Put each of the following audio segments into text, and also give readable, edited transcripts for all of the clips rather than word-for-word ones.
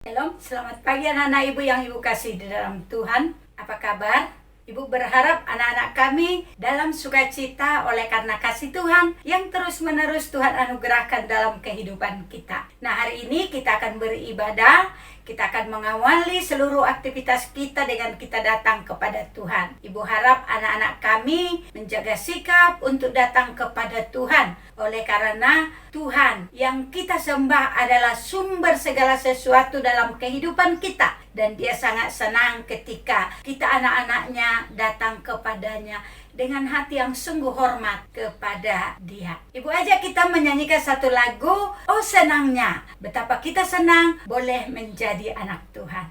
Shalom, selamat pagi anak-anak ibu yang ibu kasih di dalam Tuhan. Apa kabar? Ibu berharap anak-anak kami dalam sukacita oleh karena kasih Tuhan yang terus-menerus Tuhan anugerahkan dalam kehidupan kita. Nah, hari ini kita akan beribadah. Kita akan mengawali seluruh aktivitas kita dengan kita datang kepada Tuhan. Ibu harap anak-anak kami menjaga sikap untuk datang kepada Tuhan. Oleh karena Tuhan yang kita sembah adalah sumber segala sesuatu dalam kehidupan kita. Dan Dia sangat senang ketika kita anak-anaknya datang kepadanya dengan hati yang sungguh hormat kepada Dia. Ibu ajak kita menyanyikan satu lagu, oh senangnya, betapa kita senang boleh menjadi anak Tuhan.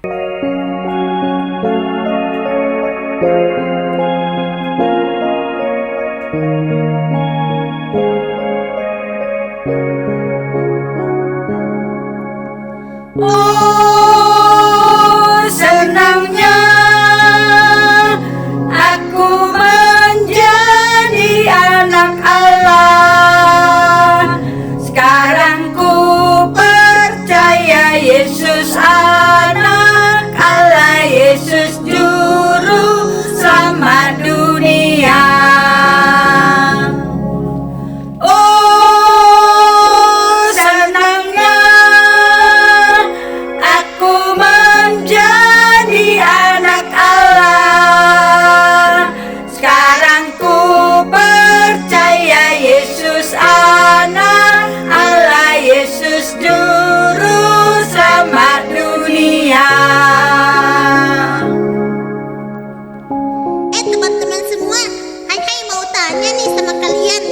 Oh senangnya aku menjadi anak Allah. Sekarang ku percaya Yesus anak Allah, Yesus juru selamat dunia. Oh senangnya aku menjadi anak Allah. Sekarang ku percaya Yesus anak Allah, Yesus juru selamat dunia. Teman-teman semua, Hai mau tanya nih sama kalian.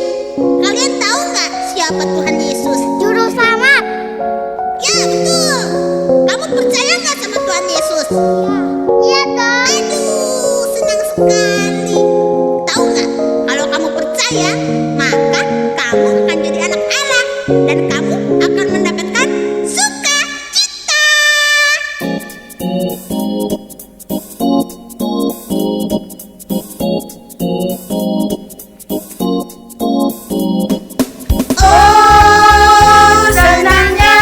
Kalian tahu nggak siapa Tuhan Yesus? Juru selamat. Ya betul. Kamu percaya nggak sama Tuhan Yesus? Iya dong. Aduh, senang sekali. Tahu nggak? Kalau kamu percaya, maka kamu akan jadi anak Allah dan kamu akan mendapatkan sukacita. Oh senangnya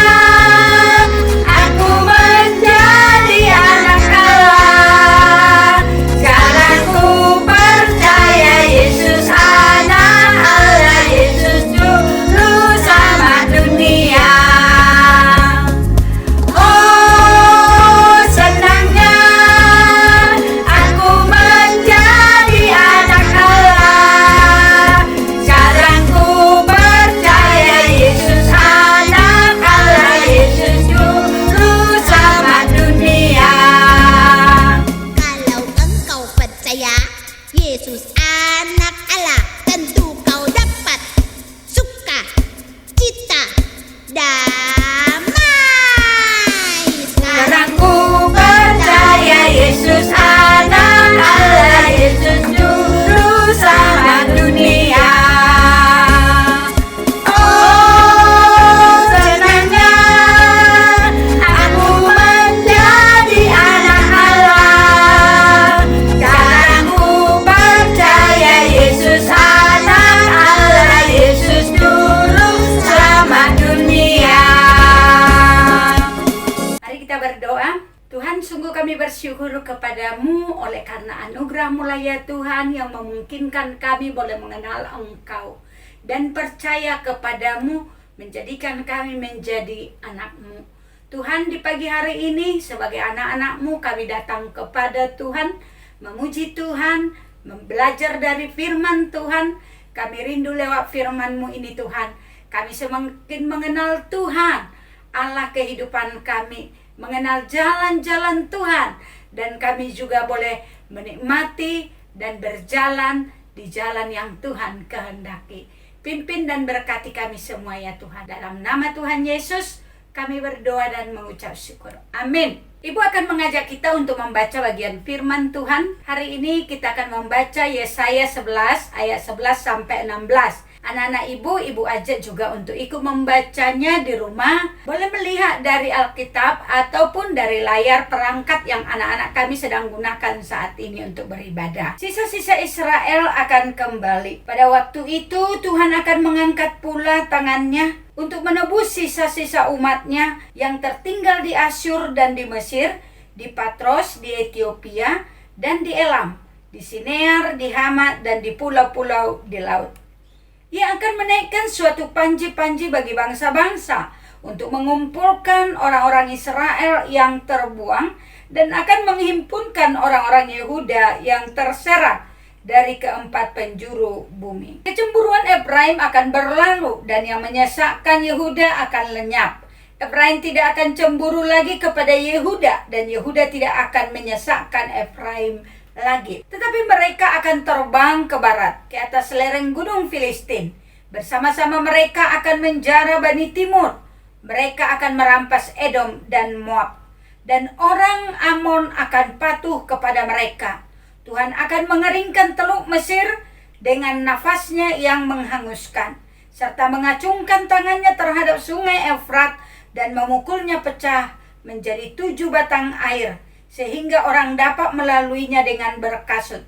aku menjadi anak Allah. Sekarang ku percaya Yesus anak Allah, Yesus juru selamat dunia. Oh senangnya aku menjadi anak Allah. Sekarang ku percaya Yesus anak Allah, Yesus juru selamat dunia. Kalau engkau percaya Yesus anak Allah, tentu kau dapat sukacita, damai. Sekarang ku percaya Yesus anak Allah, Yesus juru selamat dunia. Oh senangnya aku menjadi anak Allah. Sekarang ku percaya Yesus anak Allah, Yesus juru selamat dunia. Mari kita berdoa. Tuhan, sungguh kami bersyukur kepadamu oleh karena anugerah-Mu lah ya Tuhan yang memungkinkan kami boleh mengenal Engkau dan percaya kepadamu, menjadikan kami menjadi anak-Mu. Tuhan, di pagi hari ini sebagai anak-anak-Mu kami datang kepada Tuhan, memuji Tuhan, belajar dari firman Tuhan. Kami rindu lewat firman-Mu ini Tuhan, kami semakin mengenal Tuhan, Allah kehidupan kami, mengenal jalan-jalan Tuhan, dan kami juga boleh menikmati dan berjalan di jalan yang Tuhan kehendaki. Pimpin dan berkati kami semua ya Tuhan. Dalam nama Tuhan Yesus kami berdoa dan mengucap syukur. Amin. Ibu akan mengajak kita untuk membaca bagian firman Tuhan. Hari ini kita akan membaca Yesaya 11 ayat 11 sampai 16. Anak-anak ibu ajak juga untuk ikut membacanya di rumah. Boleh melihat dari Alkitab ataupun dari layar perangkat yang anak-anak kami sedang gunakan saat ini untuk beribadah. Sisa-sisa Israel akan kembali. Pada waktu itu Tuhan akan mengangkat pula tangannya untuk menebus sisa-sisa umatnya yang tertinggal di Asyur dan di Mesir, di Patros, di Ethiopia, dan di Elam, di Sinear, di Hamat, dan di pulau-pulau di laut. Ia akan menaikkan suatu panji-panji bagi bangsa-bangsa untuk mengumpulkan orang-orang Israel yang terbuang dan akan menghimpunkan orang-orang Yehuda yang terserak dari keempat penjuru bumi. Kecemburuan Efraim akan berlalu dan yang menyesakkan Yehuda akan lenyap. Efraim tidak akan cemburu lagi kepada Yehuda dan Yehuda tidak akan menyesakkan Efraim lagi. Tetapi mereka akan terbang ke barat, ke atas lereng gunung Filistin. Bersama-sama mereka akan menjara Bani Timur. Mereka akan merampas Edom dan Moab. Dan orang Amon akan patuh kepada mereka. Tuhan akan mengeringkan teluk Mesir dengan nafasnya yang menghanguskan, serta mengacungkan tangannya terhadap sungai Efrat dan memukulnya pecah menjadi 7 batang air, sehingga orang dapat melaluinya dengan berkasut.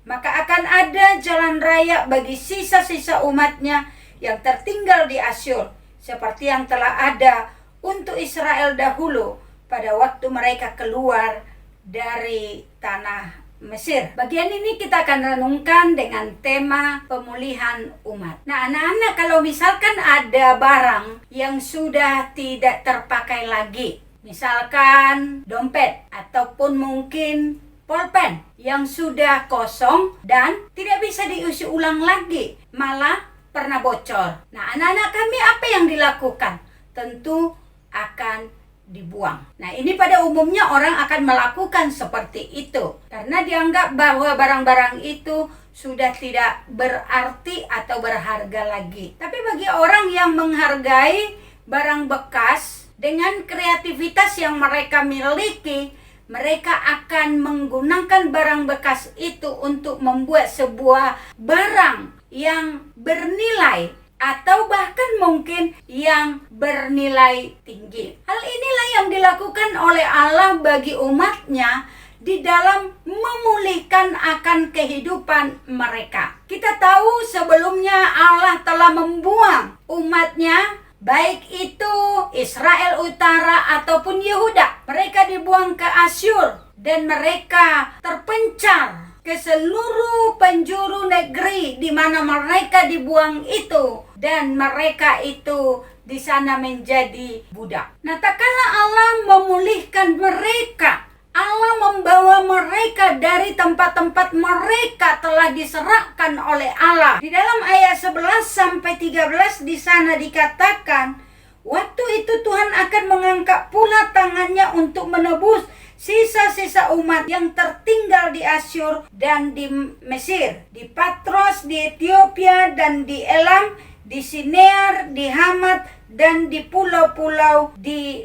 Maka akan ada jalan raya bagi sisa-sisa umatnya yang tertinggal di Asyur, seperti yang telah ada untuk Israel dahulu pada waktu mereka keluar dari tanah Mesir. Bagian ini kita akan renungkan dengan tema pemulihan umat. Nah, anak-anak, kalau misalkan ada barang yang sudah tidak terpakai lagi, misalkan dompet ataupun mungkin pulpen yang sudah kosong dan tidak bisa diisi ulang lagi, malah pernah bocor. Nah, anak-anak kami apa yang dilakukan? Tentu akan dibuang. Nah, ini pada umumnya orang akan melakukan seperti itu karena dianggap bahwa barang-barang itu sudah tidak berarti atau berharga lagi. Tapi bagi orang yang menghargai barang bekas dengan kreativitas yang mereka miliki, mereka akan menggunakan barang bekas itu untuk membuat sebuah barang yang bernilai atau bahkan mungkin yang bernilai tinggi. Hal inilah yang dilakukan oleh Allah bagi umatnya di dalam memulihkan akan kehidupan mereka. Kita tahu sebelumnya Allah telah membuang umatnya, baik itu Israel Utara ataupun Yehuda. Mereka dibuang ke Asyur dan mereka terpencar ke seluruh penjuru negeri di mana mereka dibuang itu, dan mereka itu di sana menjadi budak. Nah, tak kala Allah memulihkan mereka, Allah membawa mereka dari tempat-tempat mereka telah diserahkan oleh Allah. Di dalam ayat 11 sampai 13 di sana dikatakan, waktu itu Tuhan akan mengangkat pula tangannya untuk menebus sisa-sisa umat yang tertinggal di Asyur dan di Mesir, di Patros, di Ethiopia dan di Elam, di Sinear, di Hamat, dan di pulau-pulau di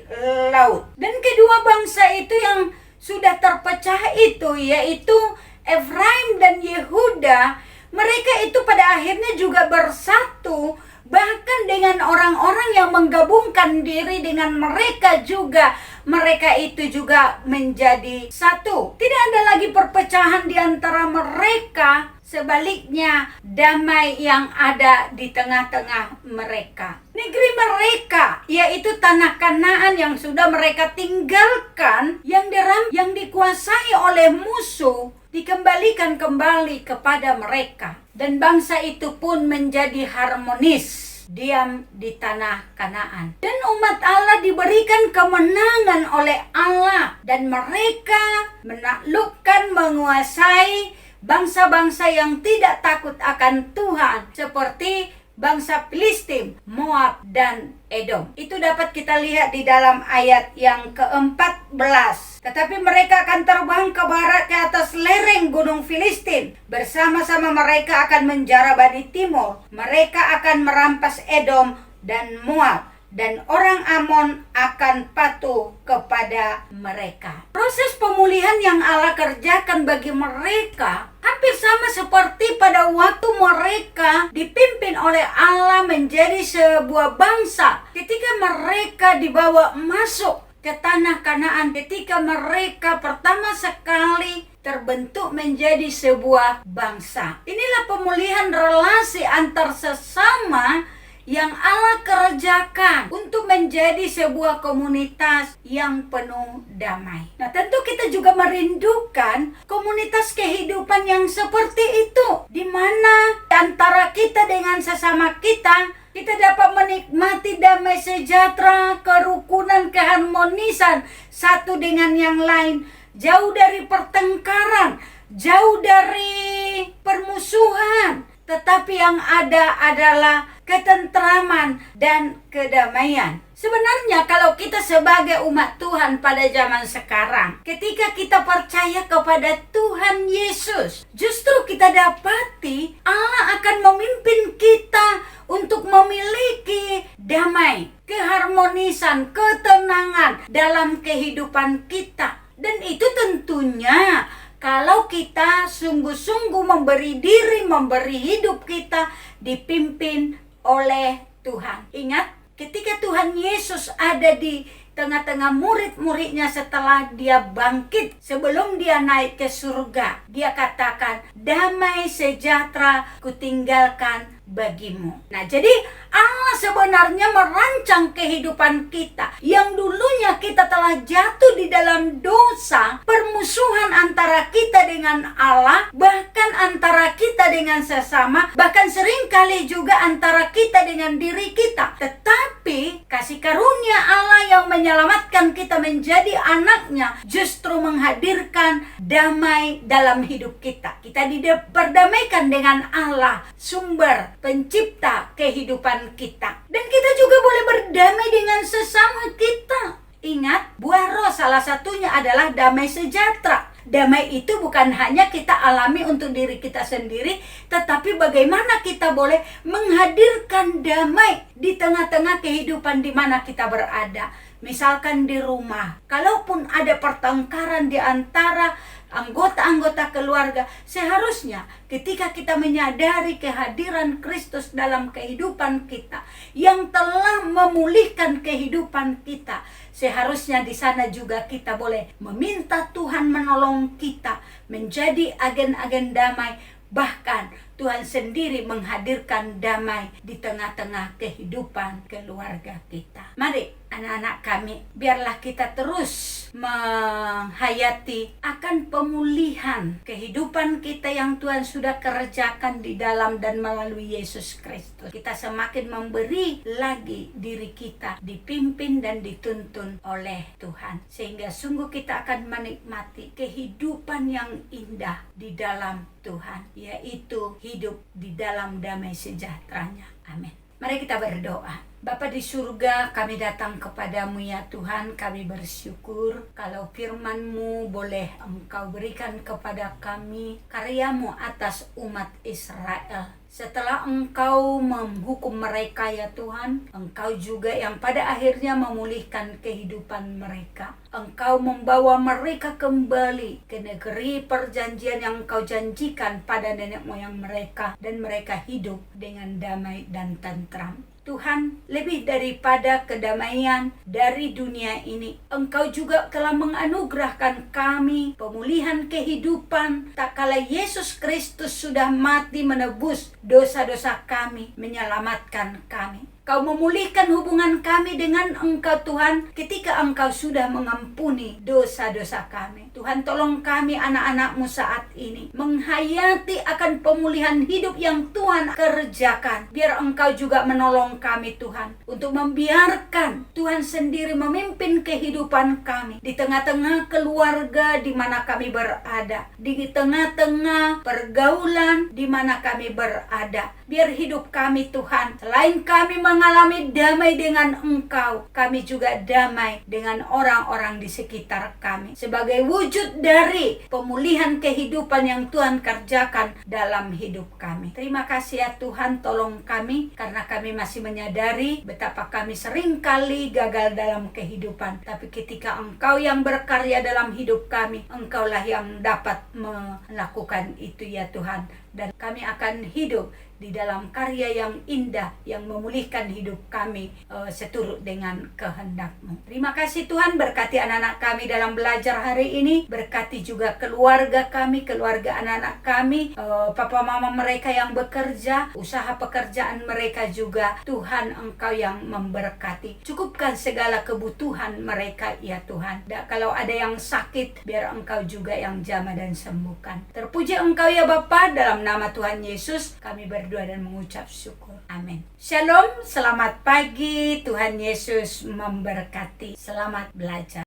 laut. Dan kedua bangsa itu yang sudah terpecah itu, yaitu Efraim dan Yehuda, mereka itu pada akhirnya juga bersatu, bahkan dengan orang-orang yang menggabungkan diri dengan mereka juga, mereka itu juga menjadi satu. Tidak ada lagi perpecahan di antara mereka, sebaliknya damai yang ada di tengah-tengah mereka. Negeri mereka, yaitu tanah Kanaan yang sudah mereka tinggalkan, yang dikuasai oleh musuh, dikembalikan kembali kepada mereka. Dan bangsa itu pun menjadi harmonis, diam di tanah Kanaan. Dan umat Allah diberikan kemenangan oleh Allah, dan mereka menaklukkan, menguasai bangsa-bangsa yang tidak takut akan Tuhan, seperti bangsa Filistin, Moab, dan Edom. Itu dapat kita lihat di dalam ayat yang ke-14. Tetapi mereka akan terbang ke barat ke atas lereng gunung Filistin. Bersama-sama mereka akan menjara Bani Timur. Mereka akan merampas Edom dan Moab. dan orang Amon akan patuh kepada mereka. Proses pemulihan yang Allah kerjakan bagi mereka hampir sama seperti pada waktu mereka dipimpin oleh Allah menjadi sebuah bangsa. Ketika mereka dibawa masuk ke tanah Kanaan, ketika mereka pertama sekali terbentuk menjadi sebuah bangsa. Inilah pemulihan relasi antar sesama yang Allah kerjakan untuk menjadi sebuah komunitas yang penuh damai. Nah, tentu kita juga merindukan komunitas kehidupan yang seperti itu, di mana antara kita dengan sesama kita dapat menikmati damai sejahtera, kerukunan, keharmonisan satu dengan yang lain, jauh dari pertengkaran, jauh dari permusuhan, tetapi yang ada adalah ketentraman dan kedamaian. Sebenarnya kalau kita sebagai umat Tuhan pada zaman sekarang, ketika kita percaya kepada Tuhan Yesus, justru kita dapati Allah akan memimpin kita untuk memiliki damai, keharmonisan, ketenangan dalam kehidupan kita. Dan itu tentunya kalau kita sungguh-sungguh memberi diri, memberi hidup kita dipimpin oleh Tuhan. Ingat, ketika Tuhan Yesus ada di tengah-tengah murid-muridnya setelah dia bangkit, sebelum dia naik ke surga, dia katakan, damai sejahtera kutinggalkan bagimu. Nah, jadi Allah sebenarnya merancang kehidupan kita yang dulunya kita telah jatuh di dalam dosa, permusuhan antara kita dengan Allah, bahkan antara kita dengan sesama, bahkan seringkali juga antara kita dengan diri kita. Tetapi kasih karunia Allah yang menyelamatkan kita menjadi anaknya justru menghadirkan damai dalam hidup kita. Kita diperdamaikan dengan Allah, sumber pencipta kehidupan kita. Dan kita juga boleh berdamai dengan sesama kita. Ingat, buah roh salah satunya adalah damai sejahtera. Damai itu bukan hanya kita alami untuk diri kita sendiri, tetapi bagaimana kita boleh menghadirkan damai di tengah-tengah kehidupan di mana kita berada. Misalkan di rumah, kalaupun ada pertengkaran di antara anggota-anggota keluarga, seharusnya ketika kita menyadari kehadiran Kristus dalam kehidupan kita yang telah memulihkan kehidupan kita, seharusnya di sana juga kita boleh meminta Tuhan menolong kita menjadi agen-agen damai. Bahkan Tuhan sendiri menghadirkan damai di tengah-tengah kehidupan keluarga kita. Mari anak-anak kami, biarlah kita terus menghayati akan pemulihan kehidupan kita yang Tuhan sudah kerjakan di dalam dan melalui Yesus Kristus. Kita semakin memberi lagi diri kita dipimpin dan dituntun oleh Tuhan, sehingga sungguh kita akan menikmati kehidupan yang indah di dalam Tuhan, yaitu hidup di dalam damai sejahteranya. Amin. Mari kita berdoa. Bapa di surga, kami datang kepadamu ya Tuhan. Kami bersyukur kalau firman-Mu boleh Engkau berikan kepada kami, karya-Mu atas umat Israel. Setelah Engkau menghukum mereka ya Tuhan, Engkau juga yang pada akhirnya memulihkan kehidupan mereka. Engkau membawa mereka kembali ke negeri perjanjian yang Engkau janjikan pada nenek moyang mereka, dan mereka hidup dengan damai dan tentram. Tuhan, lebih daripada kedamaian dari dunia ini, Engkau juga telah menganugerahkan kami pemulihan kehidupan. Tak kala Yesus Kristus sudah mati menebus dosa-dosa kami, menyelamatkan kami. Kau memulihkan hubungan kami dengan Engkau Tuhan ketika Engkau sudah mengampuni dosa-dosa kami. Tuhan, tolong kami anak-anak-Mu saat ini menghayati akan pemulihan hidup yang Tuhan kerjakan. Biar Engkau juga menolong kami Tuhan, untuk membiarkan Tuhan sendiri memimpin kehidupan kami di tengah-tengah keluarga di mana kami berada, di tengah-tengah pergaulan di mana kami berada. Biar hidup kami Tuhan, selain kami mengalami damai dengan Engkau, kami juga damai dengan orang-orang di sekitar kami. Sebagai wujud dari pemulihan kehidupan yang Tuhan kerjakan dalam hidup kami. Terima kasih ya Tuhan, tolong kami karena kami masih menyadari betapa kami seringkali gagal dalam kehidupan. Tapi ketika Engkau yang berkarya dalam hidup kami, Engkaulah yang dapat melakukan itu ya Tuhan. Dan kami akan hidup di dalam karya yang indah yang memulihkan hidup kami seturut dengan kehendak-Mu. Terima kasih Tuhan, berkati anak-anak kami dalam belajar hari ini, berkati juga keluarga kami, keluarga anak-anak kami, papa mama mereka yang bekerja, usaha pekerjaan mereka juga. Tuhan, Engkau yang memberkati. Cukupkan segala kebutuhan mereka ya Tuhan. Dan kalau ada yang sakit, biar Engkau juga yang jamah dan sembuhkan. Terpuji Engkau ya Bapa, dalam nama Tuhan Yesus kami berdoa dan mengucap syukur. Amin. Shalom, selamat pagi. Tuhan Yesus memberkati. Selamat belajar.